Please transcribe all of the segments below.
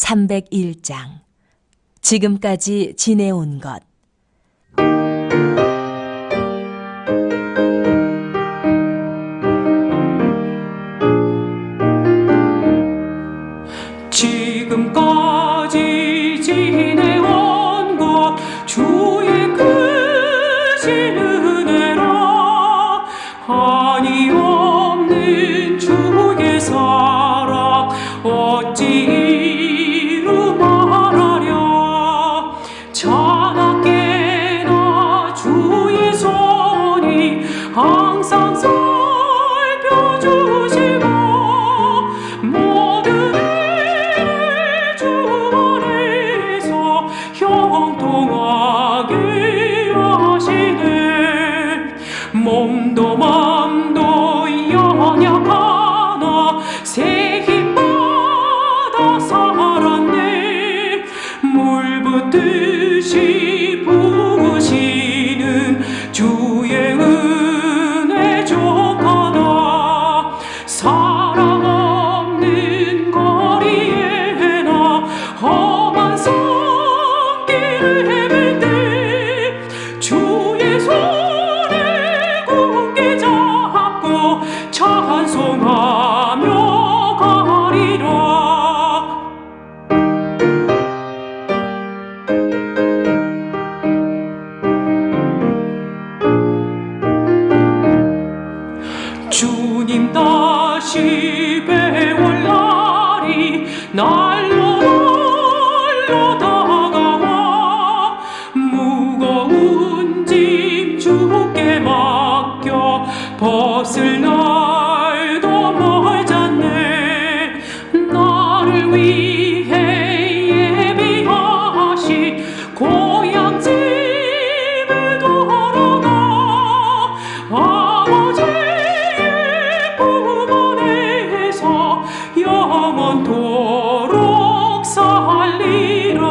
301장 지금까지 지내온 것. 지금까지 지내온 것 주의 크신 은혜라. 한이 없는 주의 사랑 어찌 이루 말하랴. 자나깨나 주의 손이 항상 살펴주시고 모든 일을 주 안에서 형통하게 하시네. 몸도 맘도 연약하나 새 힘받아 살았네. 물 붓듯이 부으시는 주의 은혜 족하다. 사랑 없는 거리에 나 험한 손길을 헤맬 때 주의 손에 굳게 잡고 찬송하며 가리라. 주님 다시 배울 날이 날로 다가와. 무거운 짐 주께 맡겨 벗을 날도 멀잖네. 나를 위해 예비하신 고향 집에 돌아가 아버지의 품 안에서 영원토록 살리라.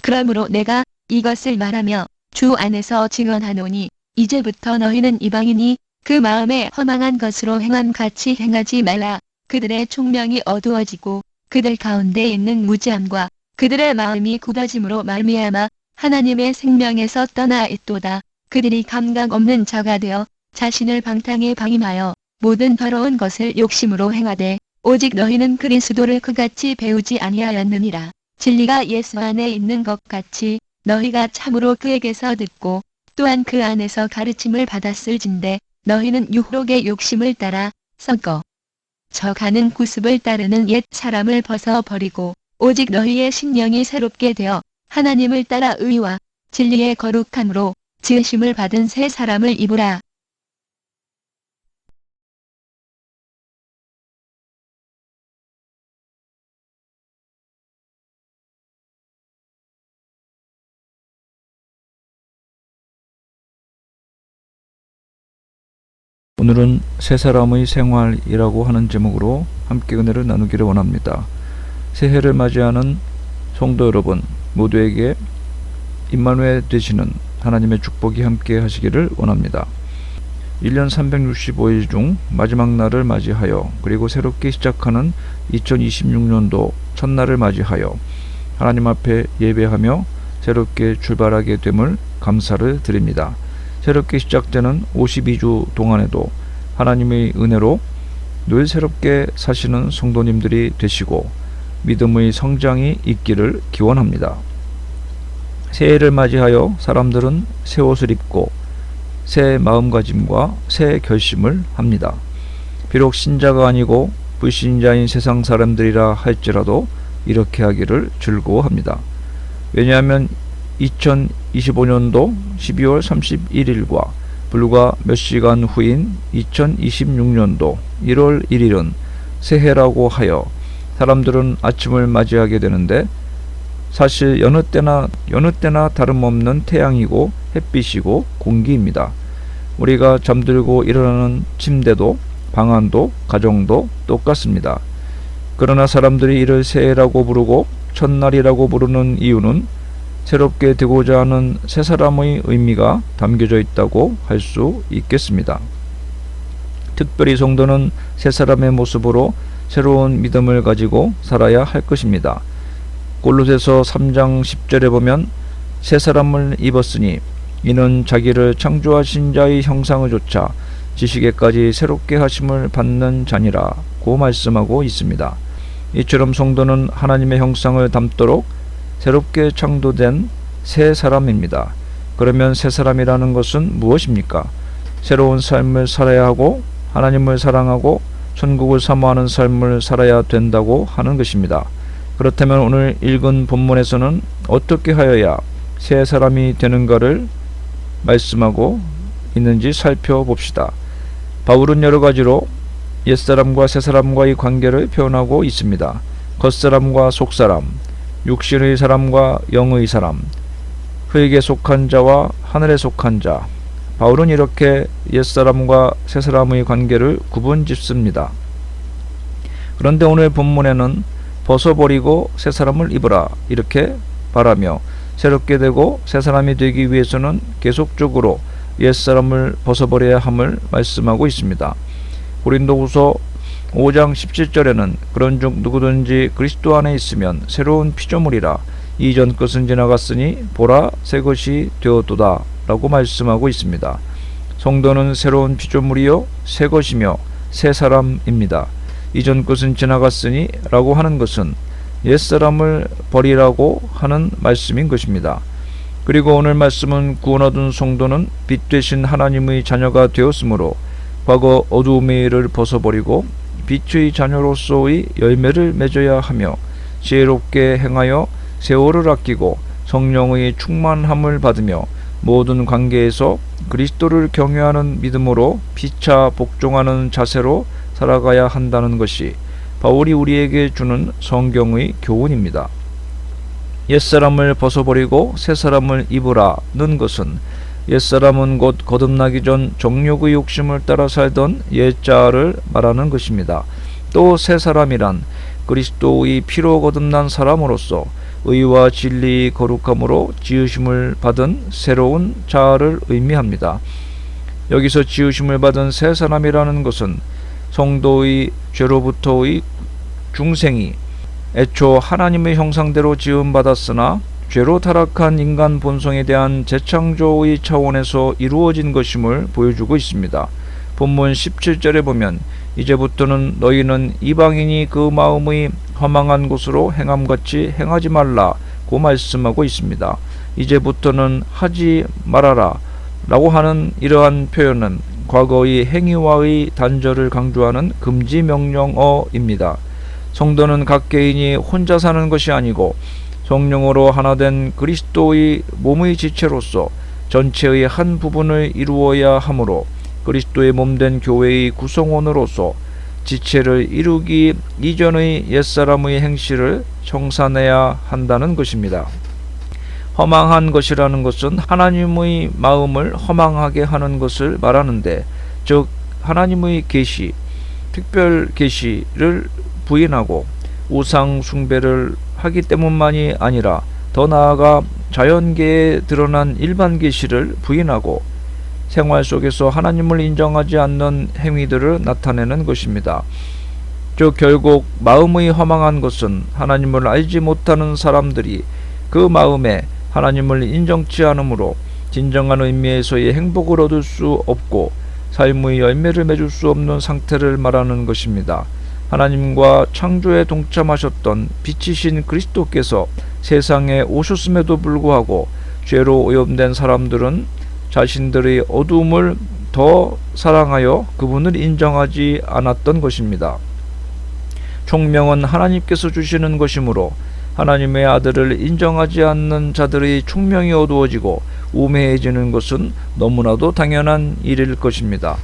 그러므로 내가 이것을 말하며 주 안에서 증언하노니 이제부터 너희는 이방인이 그 마음에 허망한 것으로 행함 같이 행하지 말라. 그들의 총명이 어두워지고 그들 가운데 있는 무지함과 그들의 마음이 굳어짐으로 말미암아 하나님의 생명에서 떠나 있도다. 그들이 감각 없는 자가 되어 자신을 방탕에 방임하여 모든 더러운 것을 욕심으로 행하되 오직 너희는 그리스도를 그같이 배우지 아니하였느니라. 진리가 예수 안에 있는 것 같이 너희가 참으로 그에게서 듣고 또한 그 안에서 가르침을 받았을진대 너희는 유혹의 욕심을 따라 썩어 져가는 구습을 따르는 옛 사람을 벗어버리고 오직 너희의 신령이 새롭게 되어 하나님을 따라 의와 진리의 거룩함으로 지으심을 받은 새 사람을 입으라. 오늘은 새 사람의 생활이라고 하는 제목으로 함께 은혜를 나누기를 원합니다. 새해를 맞이하는 성도 여러분 모두에게 임마누엘 되시는 하나님의 축복이 함께 하시기를 원합니다. 1년 365일 중 마지막 날을 맞이하여 그리고 새롭게 시작하는 2026년도 첫날을 맞이하여 하나님 앞에 예배하며 새롭게 출발하게 됨을 감사를 드립니다. 새롭게 시작되는 52주 동안에도 하나님의 은혜로 늘 새롭게 사시는 성도님들이 되시고 믿음의 성장이 있기를 기원합니다. 새해를 맞이하여 사람들은 새 옷을 입고 새 마음가짐과 새 결심을 합니다. 비록 신자가 아니고 불신자인 세상 사람들이라 할지라도 이렇게 하기를 즐거워합니다. 왜냐하면 2025년도 12월 31일과 불과 몇 시간 후인 2026년도 1월 1일은 새해라고 하여 사람들은 아침을 맞이하게 되는데 사실 여느 때나 다름없는 태양이고 햇빛이고 공기입니다. 우리가 잠들고 일어나는 침대도 방안도 가정도 똑같습니다. 그러나 사람들이 이를 새해라고 부르고 첫날이라고 부르는 이유는 새롭게 되고자 하는 새 사람의 의미가 담겨져 있다고 할 수 있겠습니다. 특별히 성도는 새 사람의 모습으로 새로운 믿음을 가지고 살아야 할 것입니다. 골로새서 3장 10절에 보면 새 사람을 입었으니 이는 자기를 창조하신 자의 형상을 조차 지식에까지 새롭게 하심을 받는 자니라고 말씀하고 있습니다. 이처럼 성도는 하나님의 형상을 담도록 새롭게 창조된 새 사람입니다. 그러면 새 사람이라는 것은 무엇입니까? 새로운 삶을 살아야 하고 하나님을 사랑하고 천국을 사모하는 삶을 살아야 된다고 하는 것입니다. 그렇다면 오늘 읽은 본문에서는 어떻게 하여야 새 사람이 되는가를 말씀하고 있는지 살펴봅시다. 바울은 여러 가지로 옛사람과 새사람과의 관계를 표현하고 있습니다. 겉사람과 속사람, 육신의 사람과 영의 사람, 흙에 속한 자와 하늘에 속한 자. 바울은 이렇게 옛사람과 새사람의 관계를 구분짓습니다. 그런데 오늘 본문에는 벗어버리고 새사람을 입으라 이렇게 말하며 새롭게 되고 새사람이 되기 위해서는 계속적으로 옛사람을 벗어버려야 함을 말씀하고 있습니다. 고린도후서 5장 17절에는 그런즉 누구든지 그리스도 안에 있으면 새로운 피조물이라 이전 것은 지나갔으니 보라 새 것이 되었도다 라고 말씀하고 있습니다. 성도는 새로운 피조물이요 새 것이며 새 사람입니다. 이전 것은 지나갔으니 라고 하는 것은 옛사람을 버리라고 하는 말씀인 것입니다. 그리고 오늘 말씀은 구원 얻은 성도는 빛 되신 하나님의 자녀가 되었으므로 과거 어두움의 일을 벗어버리고 빛의 자녀로서의 열매를 맺어야 하며 지혜롭게 행하여 세월을 아끼고 성령의 충만함을 받으며 모든 관계에서 그리스도를 경외하는 믿음으로 피차 복종하는 자세로 살아가야 한다는 것이 바울이 우리에게 주는 성경의 교훈입니다. 옛사람을 벗어버리고 새사람을 입으라는 것은 옛사람은 곧 거듭나기 전 정욕의 욕심을 따라 살던 옛자를 말하는 것입니다. 또 새사람이란 그리스도의 피로 거듭난 사람으로서 의와 진리의 거룩함으로 지으심을 받은 새로운 자아를 의미합니다. 여기서 지으심을 받은 새 사람이라는 것은 성도의 죄로부터의 중생이 애초 하나님의 형상대로 지음받았으나 죄로 타락한 인간 본성에 대한 재창조의 차원에서 이루어진 것임을 보여주고 있습니다. 본문 17절에 보면 이제부터는 너희는 이방인이 그 마음의 허망한 곳으로 행함같이 행하지 말라고 말씀하고 있습니다. 이제부터는 하지 말아라 라고 하는 이러한 표현은 과거의 행위와의 단절을 강조하는 금지 명령어입니다. 성도는 각 개인이 혼자 사는 것이 아니고 성령으로 하나 된 그리스도의 몸의 지체로서 전체의 한 부분을 이루어야 하므로 그리스도의 몸된 교회의 구성원으로서 지체를 이루기 이전의 옛사람의 행실을 청산해야 한다는 것입니다. 허망한 것이라는 것은 하나님의 마음을 허망하게 하는 것을 말하는데, 즉 하나님의 계시, 특별 계시를 부인하고 우상 숭배를 하기 때문만이 아니라 더 나아가 자연계에 드러난 일반 계시를 부인하고 생활 속에서 하나님을 인정하지 않는 행위들을 나타내는 것입니다. 즉 결국 마음의 허망한 것은 하나님을 알지 못하는 사람들이 그 마음에 하나님을 인정치 않으므로 진정한 의미에서의 행복을 얻을 수 없고 삶의 열매를 맺을 수 없는 상태를 말하는 것입니다. 하나님과 창조에 동참하셨던 빛이신 그리스도께서 세상에 오셨음에도 불구하고 죄로 오염된 사람들은 자신들의 어두움을 더 사랑하여 그분을 인정하지 않았던 것입니다. 총명은 하나님께서 주시는 것이므로 하나님의 아들을 인정하지 않는 자들의 총명이 어두워지고 우매해지는 것은 너무나도 당연한 일일 것입니다.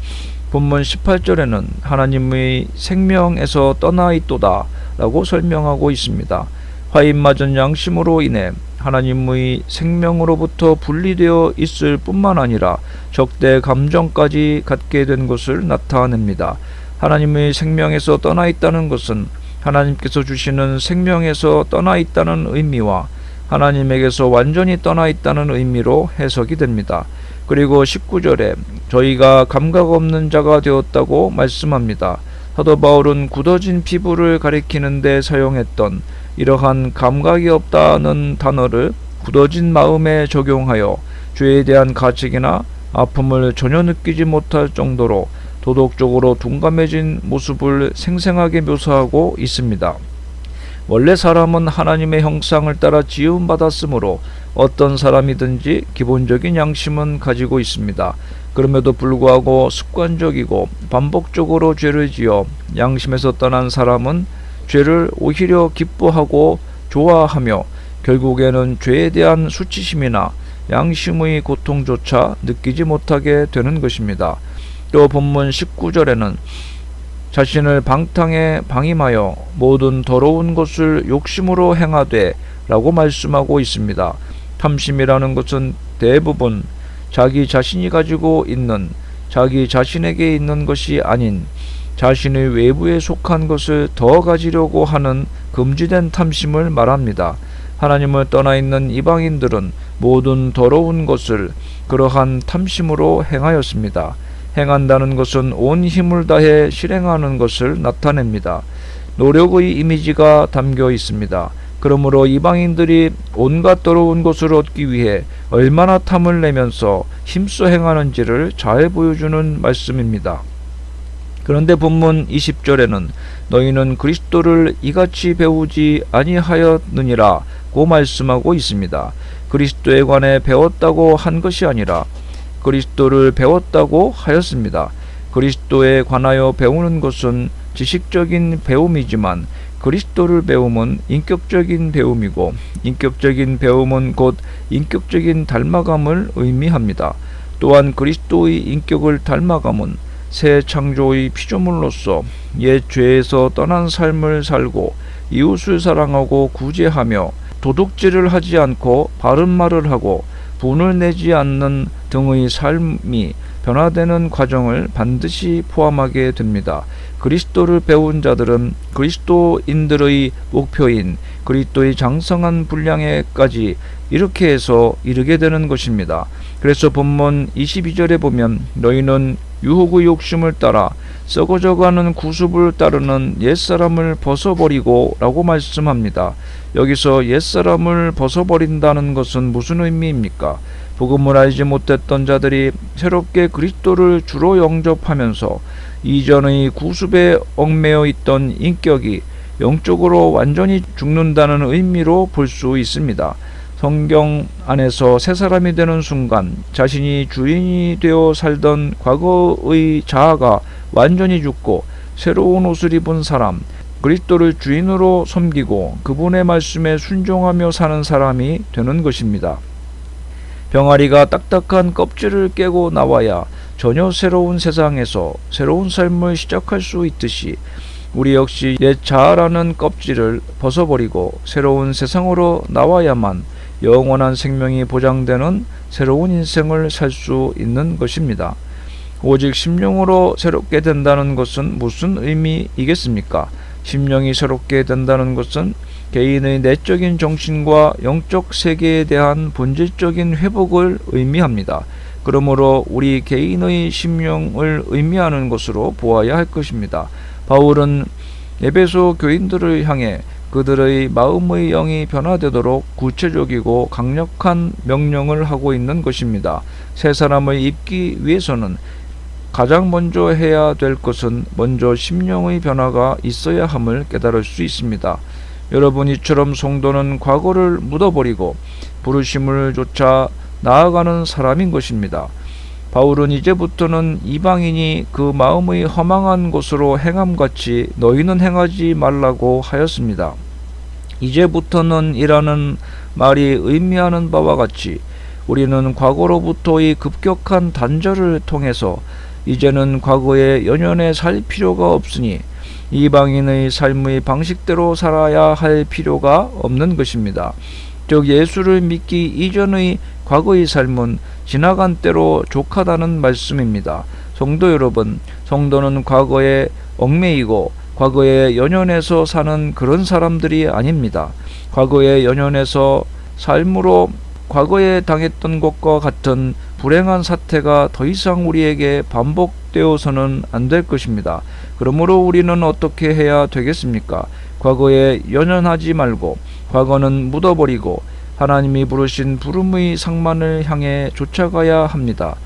본문 18절에는 하나님의 생명에서 떠나 있도다 라고 설명하고 있습니다. 화인맞은 양심으로 인해 하나님의 생명으로부터 분리되어 있을 뿐만 아니라 적대 감정까지 갖게 된 것을 나타냅니다. 하나님의 생명에서 떠나 있다는 것은 하나님께서 주시는 생명에서 떠나 있다는 의미와 하나님에게서 완전히 떠나 있다는 의미로 해석이 됩니다. 그리고 19절에 저희가 감각 없는 자가 되었다고 말씀합니다. 사도 바울은 굳어진 피부를 가리키는 데 사용했던 이러한 감각이 없다는 단어를 굳어진 마음에 적용하여 죄에 대한 가책이나 아픔을 전혀 느끼지 못할 정도로 도덕적으로 둔감해진 모습을 생생하게 묘사하고 있습니다. 원래 사람은 하나님의 형상을 따라 지음받았으므로 어떤 사람이든지 기본적인 양심은 가지고 있습니다. 그럼에도 불구하고 습관적이고 반복적으로 죄를 지어 양심에서 떠난 사람은 죄를 오히려 기뻐하고 좋아하며 결국에는 죄에 대한 수치심이나 양심의 고통조차 느끼지 못하게 되는 것입니다. 또 본문 19절에는 자신을 방탕에 방임하여 모든 더러운 것을 욕심으로 행하되 라고 말씀하고 있습니다. 탐심이라는 것은 대부분 자기 자신이 가지고 있는 자기 자신에게 있는 것이 아닌 자신의 외부에 속한 것을 더 가지려고 하는 금지된 탐심을 말합니다. 하나님을 떠나 있는 이방인들은 모든 더러운 것을 그러한 탐심으로 행하였습니다. 행한다는 것은 온 힘을 다해 실행하는 것을 나타냅니다. 노력의 이미지가 담겨 있습니다. 그러므로 이방인들이 온갖 더러운 것을 얻기 위해 얼마나 탐을 내면서 힘써 행하는지를 잘 보여주는 말씀입니다. 그런데 본문 20절에는 너희는 그리스도를 이같이 배우지 아니하였느니라 고 말씀하고 있습니다. 그리스도에 관해 배웠다고 한 것이 아니라 그리스도를 배웠다고 하였습니다. 그리스도에 관하여 배우는 것은 지식적인 배움이지만 그리스도를 배움은 인격적인 배움이고 인격적인 배움은 곧 인격적인 닮아감을 의미합니다. 또한 그리스도의 인격을 닮아감은 새 창조의 피조물로서 옛 죄에서 떠난 삶을 살고 이웃을 사랑하고 구제하며 도둑질을 하지 않고 바른 말을 하고 분을 내지 않는 등의 삶이 변화되는 과정을 반드시 포함하게 됩니다. 그리스도를 배운 자들은 그리스도인들의 목표인 그리스도의 장성한 분량에까지 이렇게 해서 이르게 되는 것입니다. 그래서 본문 22절에 보면 너희는 유혹의 욕심을 따라 썩어져가는 구습을 따르는 옛사람을 벗어버리고 라고 말씀합니다. 여기서 옛사람을 벗어버린다는 것은 무슨 의미입니까? 복음을 알지 못했던 자들이 새롭게 그리스도를 주로 영접하면서 이전의 구습에 얽매여 있던 인격이 영적으로 완전히 죽는다는 의미로 볼 수 있습니다. 성경 안에서 새 사람이 되는 순간 자신이 주인이 되어 살던 과거의 자아가 완전히 죽고 새로운 옷을 입은 사람, 그리스도를 주인으로 섬기고 그분의 말씀에 순종하며 사는 사람이 되는 것입니다. 병아리가 딱딱한 껍질을 깨고 나와야 전혀 새로운 세상에서 새로운 삶을 시작할 수 있듯이 우리 역시 옛 자아라는 껍질을 벗어버리고 새로운 세상으로 나와야만 영원한 생명이 보장되는 새로운 인생을 살 수 있는 것입니다. 오직 심령으로 새롭게 된다는 것은 무슨 의미이겠습니까? 심령이 새롭게 된다는 것은 개인의 내적인 정신과 영적 세계에 대한 본질적인 회복을 의미합니다. 그러므로 우리 개인의 심령을 의미하는 것으로 보아야 할 것입니다. 바울은 에베소 교인들을 향해 그들의 마음의 영이 변화되도록 구체적이고 강력한 명령을 하고 있는 것입니다. 새 사람을 입기 위해서는 가장 먼저 해야 될 것은 먼저 심령의 변화가 있어야 함을 깨달을 수 있습니다. 여러분, 이처럼 성도는 과거를 묻어버리고 부르심을 쫓아 나아가는 사람인 것입니다. 바울은 이제부터는 이방인이 그 마음의 허망한 것으로 행함같이 너희는 행하지 말라고 하였습니다. 이제부터는 이라는 말이 의미하는 바와 같이 우리는 과거로부터의 급격한 단절을 통해서 이제는 과거의 연연해 살 필요가 없으니 이방인의 삶의 방식대로 살아야 할 필요가 없는 것입니다. 즉, 예수를 믿기 이전의 과거의 삶은 지나간 때로 족하다는 말씀입니다. 성도 여러분, 성도는 과거에 얽매이고 과거에 연연해서 사는 그런 사람들이 아닙니다. 과거에 연연해서 삶으로 과거에 당했던 것과 같은 불행한 사태가 더 이상 우리에게 반복되어서는 안 될 것입니다. 그러므로 우리는 어떻게 해야 되겠습니까? 과거에 연연하지 말고 과거는 묻어버리고 하나님이 부르신 부름의 상만을 향해 쫓아가야 합니다.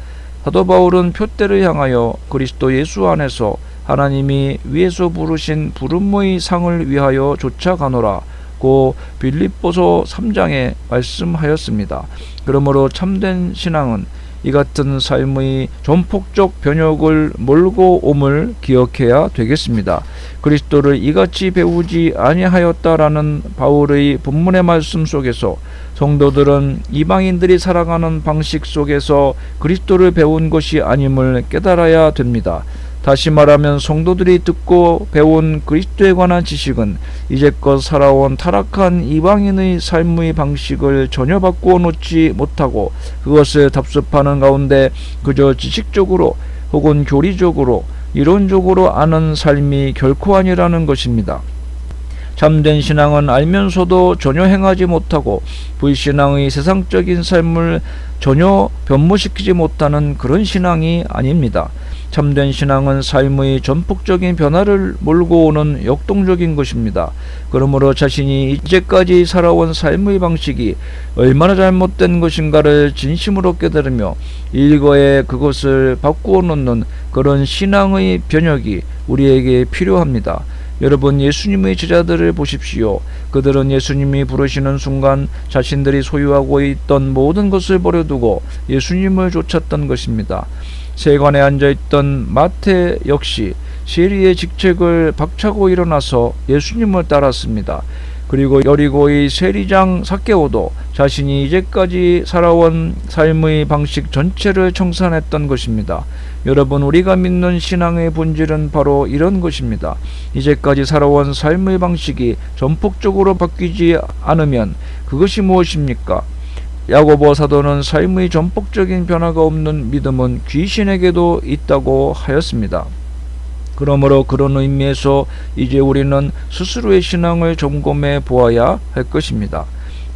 사도 바울은 표대를 향하여 그리스도 예수 안에서 하나님이 위에서 부르신 부름의 상을 위하여 쫓아가노라 고 빌립보서 3장에 말씀하였습니다. 그러므로 참된 신앙은 이 같은 삶의 전폭적 변혁을 몰고 옴을 기억해야 되겠습니다. 그리스도를 이같이 배우지 아니하였다라는 바울의 본문의 말씀 속에서 성도들은 이방인들이 살아가는 방식 속에서 그리스도를 배운 것이 아님을 깨달아야 됩니다. 다시 말하면 성도들이 듣고 배운 그리스도에 관한 지식은 이제껏 살아온 타락한 이방인의 삶의 방식을 전혀 바꾸어 놓지 못하고 그것을 답습하는 가운데 그저 지식적으로 혹은 교리적으로 이론적으로 아는 삶이 결코 아니라는 것입니다. 참된 신앙은 알면서도 전혀 행하지 못하고 불신앙의 세상적인 삶을 전혀 변모시키지 못하는 그런 신앙이 아닙니다. 참된 신앙은 삶의 전폭적인 변화를 몰고 오는 역동적인 것입니다. 그러므로 자신이 이제까지 살아온 삶의 방식이 얼마나 잘못된 것인가를 진심으로 깨달으며 일거에 그것을 바꾸어 놓는 그런 신앙의 변혁이 우리에게 필요합니다. 여러분, 예수님의 제자들을 보십시오. 그들은 예수님이 부르시는 순간 자신들이 소유하고 있던 모든 것을 버려두고 예수님을 쫓았던 것입니다. 세관에 앉아있던 마태 역시 세리의 직책을 박차고 일어나서 예수님을 따랐습니다. 그리고 여리고의 세리장 삭개오도 자신이 이제까지 살아온 삶의 방식 전체를 청산했던 것입니다. 여러분, 우리가 믿는 신앙의 본질은 바로 이런 것입니다. 이제까지 살아온 삶의 방식이 전폭적으로 바뀌지 않으면 그것이 무엇입니까? 야고보 사도는 삶의 전폭적인 변화가 없는 믿음은 귀신에게도 있다고 하였습니다. 그러므로 그런 의미에서 이제 우리는 스스로의 신앙을 점검해 보아야 할 것입니다.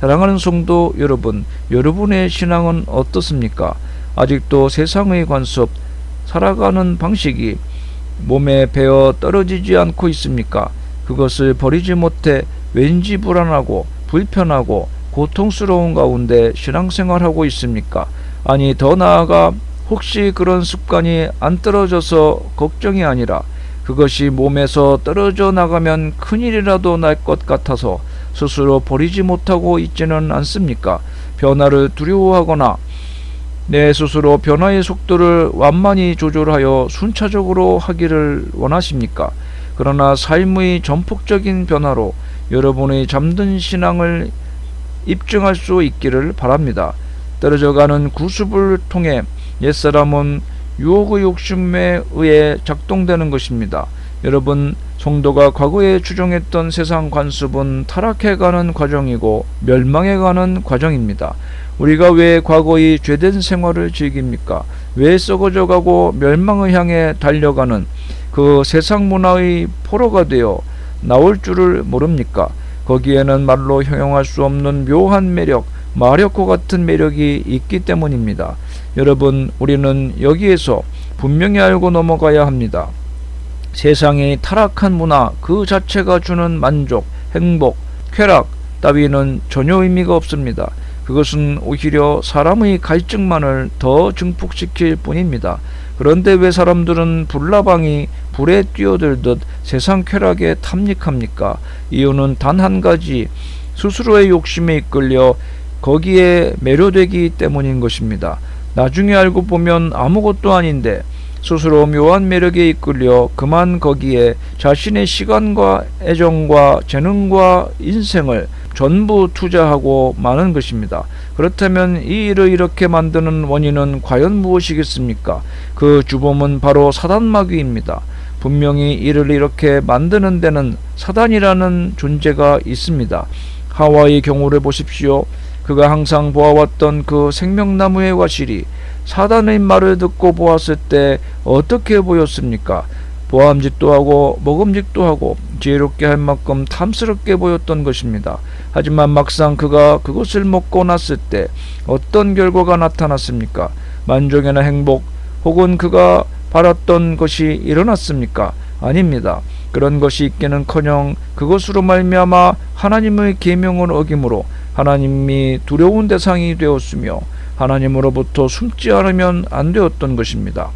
사랑하는 성도 여러분, 여러분의 신앙은 어떻습니까? 아직도 세상의 관습, 살아가는 방식이 몸에 배어 떨어지지 않고 있습니까? 그것을 버리지 못해 왠지 불안하고 불편하고 고통스러운 가운데 신앙생활하고 있습니까? 아니, 더 나아가 혹시 그런 습관이 안 떨어져서 걱정이 아니라 그것이 몸에서 떨어져 나가면 큰일이라도 날 것 같아서 스스로 버리지 못하고 있지는 않습니까? 변화를 두려워하거나 내 스스로 변화의 속도를 완만히 조절하여 순차적으로 하기를 원하십니까? 그러나 삶의 전폭적인 변화로 여러분의 잠든 신앙을 입증할 수 있기를 바랍니다. 떨어져가는 구습을 통해 옛사람은 유혹의 욕심에 의해 작동되는 것입니다. 여러분, 성도가 과거에 추종했던 세상 관습은 타락해가는 과정이고 멸망해가는 과정입니다. 우리가 왜 과거의 죄된 생활을 즐깁니까? 왜 썩어져가고 멸망을 향해 달려가는 그 세상 문화의 포로가 되어 나올 줄을 모릅니까? 거기에는 말로 형용할 수 없는 묘한 매력, 마력과 같은 매력이 있기 때문입니다. 여러분, 우리는 여기에서 분명히 알고 넘어가야 합니다. 세상의 타락한 문화 그 자체가 주는 만족, 행복, 쾌락 따위는 전혀 의미가 없습니다. 그것은 오히려 사람의 갈증만을 더 증폭시킬 뿐입니다. 그런데 왜 사람들은 불나방이 불에 뛰어들듯 세상 쾌락에 탐닉합니까? 이유는 단 한 가지, 스스로의 욕심에 이끌려 거기에 매료되기 때문인 것입니다. 나중에 알고 보면 아무것도 아닌데 스스로 묘한 매력에 이끌려 그만 거기에 자신의 시간과 애정과 재능과 인생을 전부 투자하고 마는 것입니다. 그렇다면 이 일을 이렇게 만드는 원인은 과연 무엇이겠습니까? 그 주범은 바로 사단마귀입니다. 분명히 이를 이렇게 만드는 데는 사단이라는 존재가 있습니다. 하와의 경우를 보십시오. 그가 항상 보아왔던 그 생명나무의 과실이 사단의 말을 듣고 보았을 때 어떻게 보였습니까? 보암직도 하고 먹음직도 하고 지혜롭게 할 만큼 탐스럽게 보였던 것입니다. 하지만 막상 그가 그것을 먹고 났을 때 어떤 결과가 나타났습니까? 만족이나 행복 혹은 그가 바랐던 것이 일어났습니까? 아닙니다. 그런 것이 있기는커녕 그것으로 말미암아 하나님의 계명을 어김으로 하나님이 두려운 대상이 되었으며 하나님으로부터 숨지 않으면 안 되었던 것입니다.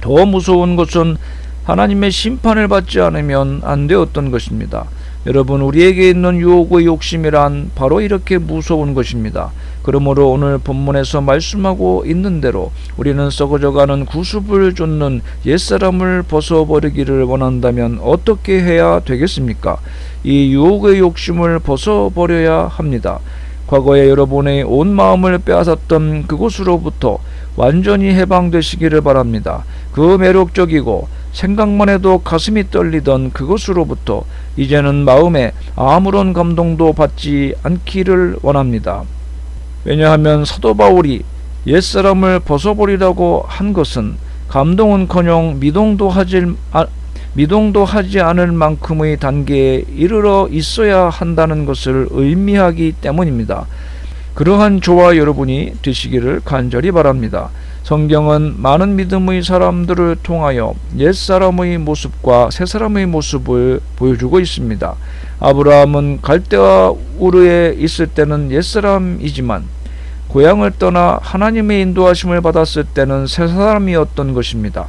더 무서운 것은 하나님의 심판을 받지 않으면 안 되었던 것입니다. 여러분, 우리에게 있는 유혹의 욕심이란 바로 이렇게 무서운 것입니다. 그러므로 오늘 본문에서 말씀하고 있는 대로 우리는 썩어져가는 구습을 쫓는 옛사람을 벗어버리기를 원한다면 어떻게 해야 되겠습니까? 이 유혹의 욕심을 벗어버려야 합니다. 과거에 여러분의 온 마음을 빼앗았던 그곳으로부터 완전히 해방되시기를 바랍니다. 그 매력적이고 생각만 해도 가슴이 떨리던 그것으로부터 이제는 마음에 아무런 감동도 받지 않기를 원합니다. 왜냐하면 사도 바울이 옛사람을 벗어버리라고 한 것은 감동은커녕 미동도 하지 않을 만큼의 단계에 이르러 있어야 한다는 것을 의미하기 때문입니다. 그러한 저와 여러분이 되시기를 간절히 바랍니다. 성경은 많은 믿음의 사람들을 통하여 옛사람의 모습과 새사람의 모습을 보여주고 있습니다. 아브라함은 갈대아 우르에 있을 때는 옛사람이지만 고향을 떠나 하나님의 인도하심을 받았을 때는 새사람이었던 것입니다.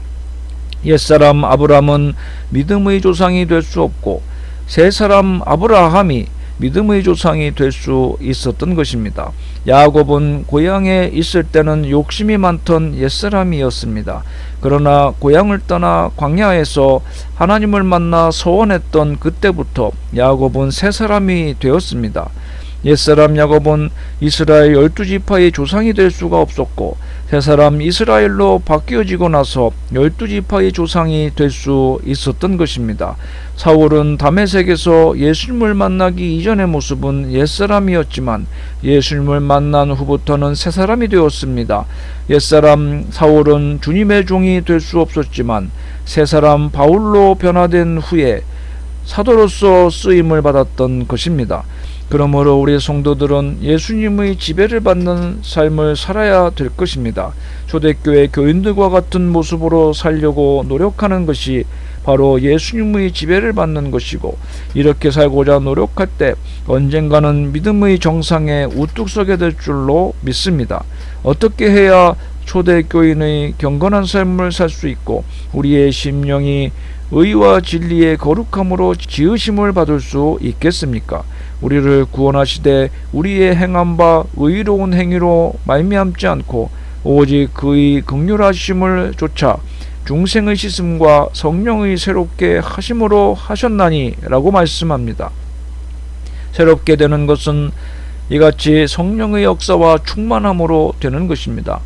옛사람 아브라함은 믿음의 조상이 될 수 없고 새사람 아브라함이 믿음의 조상이 될 수 있었던 것입니다. 야곱은 고향에 있을 때는 욕심이 많던 옛사람이었습니다. 그러나 고향을 떠나 광야에서 하나님을 만나 서원했던 그때부터 야곱은 새사람이 되었습니다. 옛사람 야곱은 이스라엘 12지파의 조상이 될 수가 없었고 새사람 이스라엘로 바뀌어지고 나서 12지파의 조상이 될 수 있었던 것입니다. 사울은 다메섹에서 예수님을 만나기 이전의 모습은 옛사람이었지만 예수님을 만난 후부터는 새사람이 되었습니다. 옛사람 사울은 주님의 종이 될 수 없었지만 새사람 바울로 변화된 후에 사도로서 쓰임을 받았던 것입니다. 그러므로 우리 성도들은 예수님의 지배를 받는 삶을 살아야 될 것입니다. 초대교회 교인들과 같은 모습으로 살려고 노력하는 것이 바로 예수님의 지배를 받는 것이고, 이렇게 살고자 노력할 때 언젠가는 믿음의 정상에 우뚝 서게 될 줄로 믿습니다. 어떻게 해야 초대교인의 경건한 삶을 살 수 있고 우리의 심령이 의와 진리의 거룩함으로 지으심을 받을 수 있겠습니까? 우리를 구원하시되 우리의 행한 바 의로운 행위로 말미암지 않고 오직 그의 긍휼하심을 쫓아 중생의 씻음과 성령의 새롭게 하심으로 하셨나니 라고 말씀합니다. 새롭게 되는 것은 이같이 성령의 역사와 충만함으로 되는 것입니다.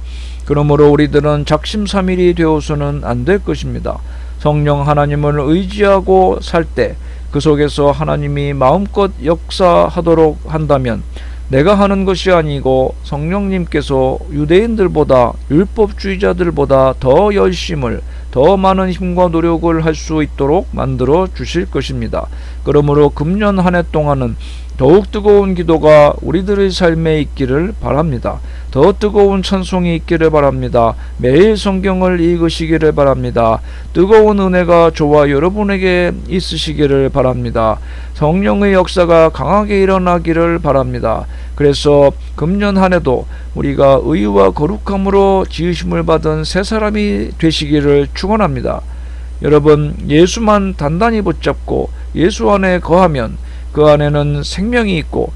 그러므로 우리들은 작심삼일이 되어서는 안 될 것입니다. 성령 하나님을 의지하고 살 때 그 속에서 하나님이 마음껏 역사하도록 한다면 내가 하는 것이 아니고 성령님께서 유대인들보다 율법주의자들보다 더 열심을 더 많은 힘과 노력을 할 수 있도록 만들어 주실 것입니다. 그러므로 금년 한 해 동안은 더욱 뜨거운 기도가 우리들의 삶에 있기를 바랍니다. 더 뜨거운 찬송이 있기를 바랍니다. 매일 성경을 읽으시기를 바랍니다. 뜨거운 은혜가 저와 여러분에게 있으시기를 바랍니다. 성령의 역사가 강하게 일어나기를 바랍니다. 그래서 금년 한 해도 우리가 의와 거룩함으로 지으심을 받은 새 사람이 되시기를 축원합니다. 여러분, 예수만 단단히 붙잡고 예수 안에 거하면 그 안에는 생명이 있고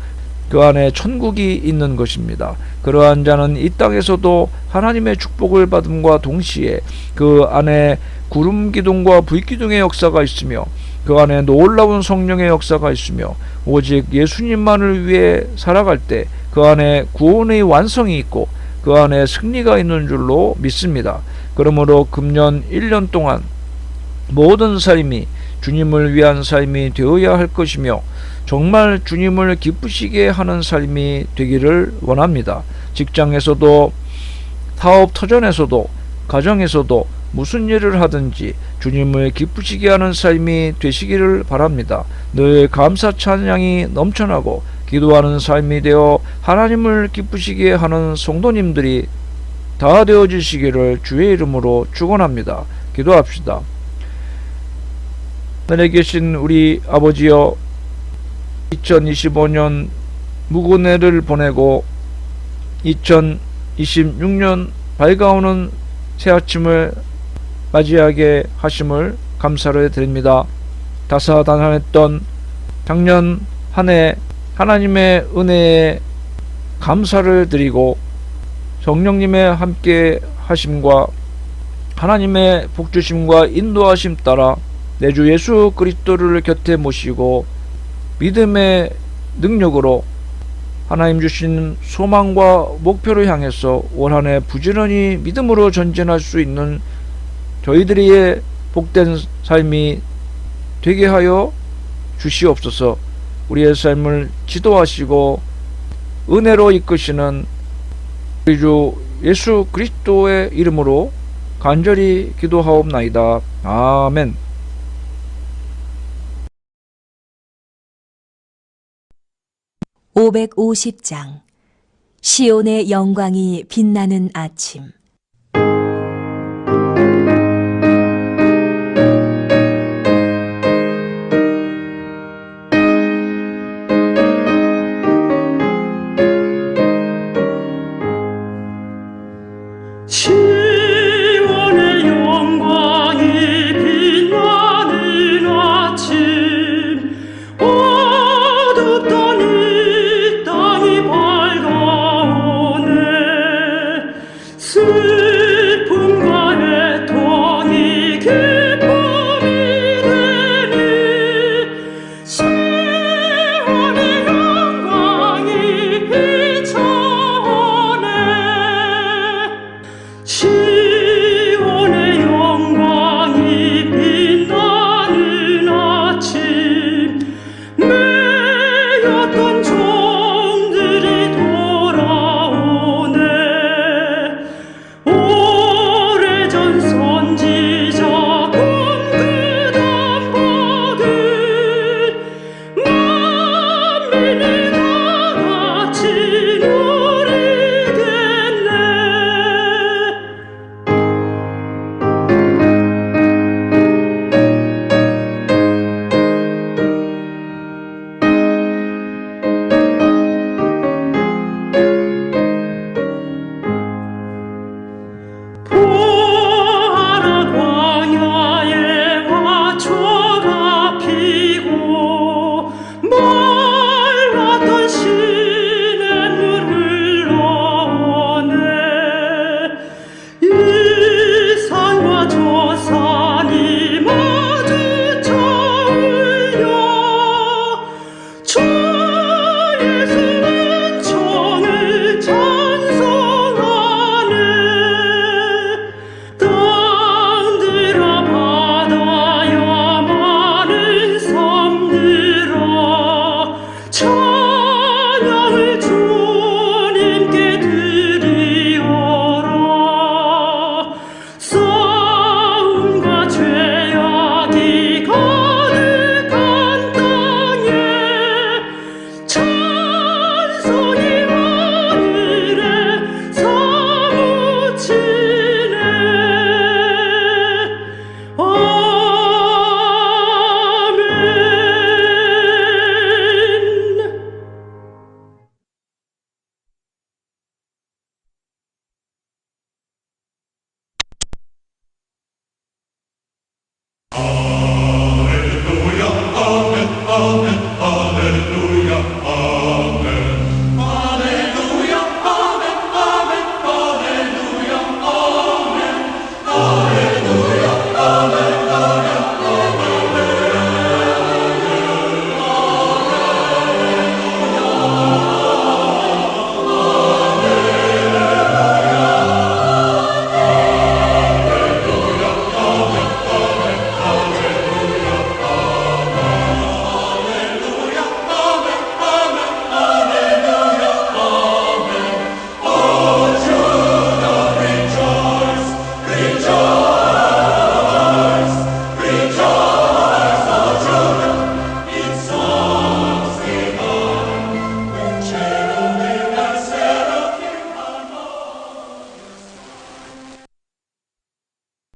그 안에 천국이 있는 것입니다. 그러한 자는 이 땅에서도 하나님의 축복을 받음과 동시에 그 안에 구름 기둥과 불 기둥의 역사가 있으며 그 안에 놀라운 성령의 역사가 있으며 오직 예수님만을 위해 살아갈 때 그 안에 구원의 완성이 있고 그 안에 승리가 있는 줄로 믿습니다. 그러므로 금년 1년 동안 모든 삶이 주님을 위한 삶이 되어야 할 것이며 정말 주님을 기쁘시게 하는 삶이 되기를 원합니다. 직장에서도 사업 터전에서도 가정에서도 무슨 일을 하든지 주님을 기쁘시게 하는 삶이 되시기를 바랍니다. 늘 감사 찬양이 넘쳐나고 기도하는 삶이 되어 하나님을 기쁘시게 하는 성도님들이 다 되어주시기를 주의 이름으로 축원합니다. 기도합시다. 하늘에 계신 우리 아버지여, 2025년 묵은 해를 보내고 2026년 밝아오는 새 아침을 맞이하게 하심을 감사를 드립니다. 다사다난했던 작년 한 해 하나님의 은혜에 감사를 드리고 성령님의 함께 하심과 하나님의 복주심과 인도하심 따라 내 주 예수 그리스도를 곁에 모시고 믿음의 능력으로 하나님 주신 소망과 목표를 향해서 올 한 해 부지런히 믿음으로 전진할 수 있는 저희들의 복된 삶이 되게 하여 주시옵소서. 우리의 삶을 지도하시고 은혜로 이끄시는 우리 주 예수 그리스도의 이름으로 간절히 기도하옵나이다. 아멘. (550장) 시온의 영광이 빛나는 아침.